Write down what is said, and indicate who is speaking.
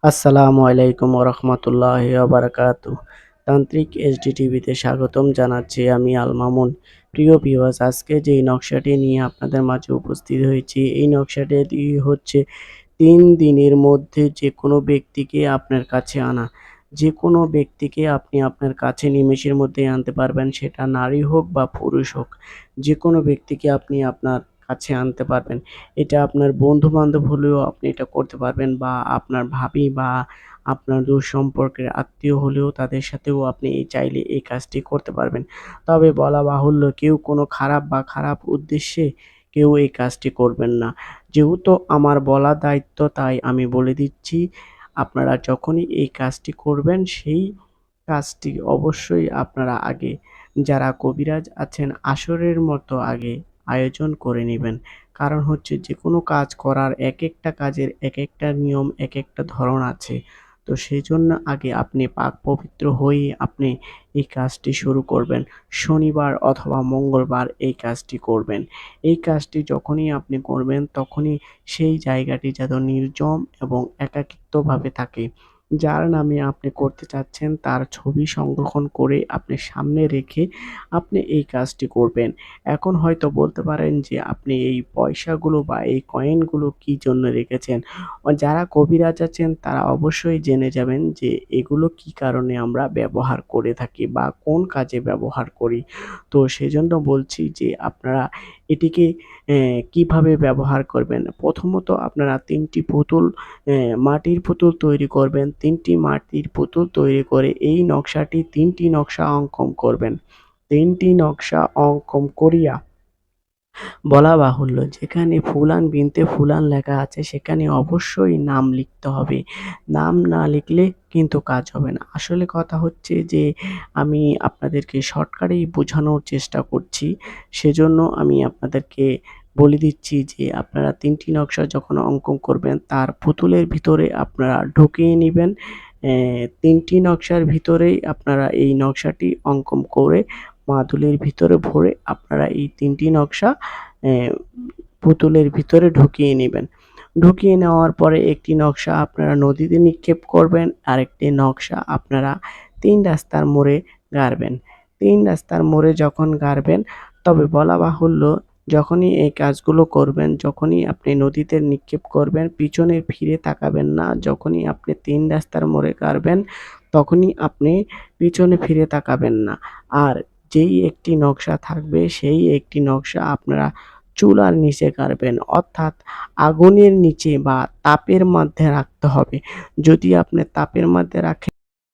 Speaker 1: আসসালামু আলাইকুম ওরহমতুল্লাহি ওয়াবারাকাতুহ। তান্ত্রিক এইচডি টিভিতে স্বাগতম জানাচ্ছি আমি আল মামুন। প্রিয় ভিউয়ার্স, আজকে যেই নকশাটি নিয়ে আপনাদের মাঝে উপস্থিত হয়েছি, এই নকশাটি হচ্ছে ৩ দিনের মধ্যে যেকোনো ব্যক্তিকে আপনার কাছে আনা। যেকোনো ব্যক্তিকে আপনি আপনার কাছে নিমেষের মধ্যেই আনতে পারবেন, সেটা নারী হোক বা পুরুষ হোক। যেকোনো ব্যক্তিকে আপনি আপনার কাছে আনতে পারবেন। এটা আপনার বন্ধু-বান্ধব হলেও আপনি এটা করতে পারবেন, বা আপনার ভাবি বা আপনার দূর সম্পর্কের আত্মীয় হলেও তাদের সাথেও আপনি চাইলে এই কাজটি করতে পারবেন। তবে বলা বাহুল্য, কেউ কোনো খারাপ উদ্দেশ্যে কেউ এই কাজটি করবেন না। যেহেতু আমার বলা দায়িত্ব, তাই আমি বলে দিচ্ছি, আপনারা যখনই এই কাজটি করবেন, সেই কাজটি অবশ্যই আপনারা আগে, যারা কবিরাজ আছেন, আসরের মতো আগে আয়োজন করে নিবেন। কারণ হচ্ছে, যেকোনো কাজ করার একেকটা কাজের একেকটা নিয়ম, একেকটা ধরন আছে। তো সেজন্য আগে আপনি পাক পবিত্র হয়ে আপনি এই কাজটি শুরু করবেন। শনিবার অথবা মঙ্গলবার এই কাজটি করবেন। এই কাজটি যখনই আপনি করবেন, তখনই সেই জায়গাটি যেন নির্জন এবং একাকিত্বভাবে থাকে। যার নামে আপনি করতে চাচ্ছেন তার ছবি সংরক্ষণ করে আপনি সামনে রেখে আপনি এই কাজটি করবেন। এখন হয়তো বলতে পারেন যে, আপনি এই পয়সাগুলো বা এই কয়েনগুলো কী জন্য রেখেছেন? যারা কবিরাজ আছেন তারা অবশ্যই জেনে যাবেন যে এগুলো কী কারণে আমরা ব্যবহার করে থাকি বা কোন কাজে ব্যবহার করি। তো সেজন্য বলছি যে, আপনারা এটিকে কিভাবে ব্যবহার করবেন? প্রথমত আপনারা ৩ টি পুতুল, মাটির পুতুল তৈরি করবেন। ৩ টি মাটির পুতুল তৈরি করে এই নকশাটি ৩ টি নকশা অঙ্কন করবেন। ৩ টি নকশা অঙ্কন করিয়া, বলা বাহুল্য, যেখানে ফুলান বিনতে ফুলান লেখা আছে সেখানে অবশ্যই নাম লিখতে হবে। নাম না লিখলে কিন্তু কাজ হবে না। আসলে কথা হচ্ছে যে, আমি আপনাদেরকে শর্টকাটেই বোঝানোর চেষ্টা করছি। সেজন্য আমি আপনাদেরকে বলে দিচ্ছি যে, আপনারা ৩ টি নকশা যখন অঙ্কন করবেন, তার পুতুলের ভিতরে আপনারা ঢুকিয়ে নিবেন। ৩ টি নকশার ভিতরেই আপনারা এই নকশাটি অঙ্কন করে মাদুলির ভিতরে ভরে আপনারা এই ৩ টি নকশা অ্যা পুতুলের ভিতরে ঢুকিয়ে নিবেন। ঢুকিয়ে নেওয়ার পরে একটি নকশা আপনারা নদীতে নিক্ষেপ করবেন, আরেকটি নকশা আপনারা ৩ রাস্তার মোড়ে গাড়বেন। ৩ রাস্তার মোড়ে যখন গাড়বেন, তবে বলা বাহুল্য, যখনই এই কাজগুলো করবেন, যখনই আপনি নদীতে নিক্ষেপ করবেন, পিছনে ফিরে তাকাবেন না। যখনই আপনি ৩ রাস্তার মোড়ে গাড়বেন, তখনই আপনি পিছনে ফিরে তাকাবেন না। আর যেই একটি নকশা থাকবে, সেই একটি নকশা আপনারা চুলার নিচে গাড়বেন, অর্থাৎ আগুনের নিচে বা তাপের মধ্যে রাখতে হবে। যদি আপনি তাপের মধ্যে রাখেন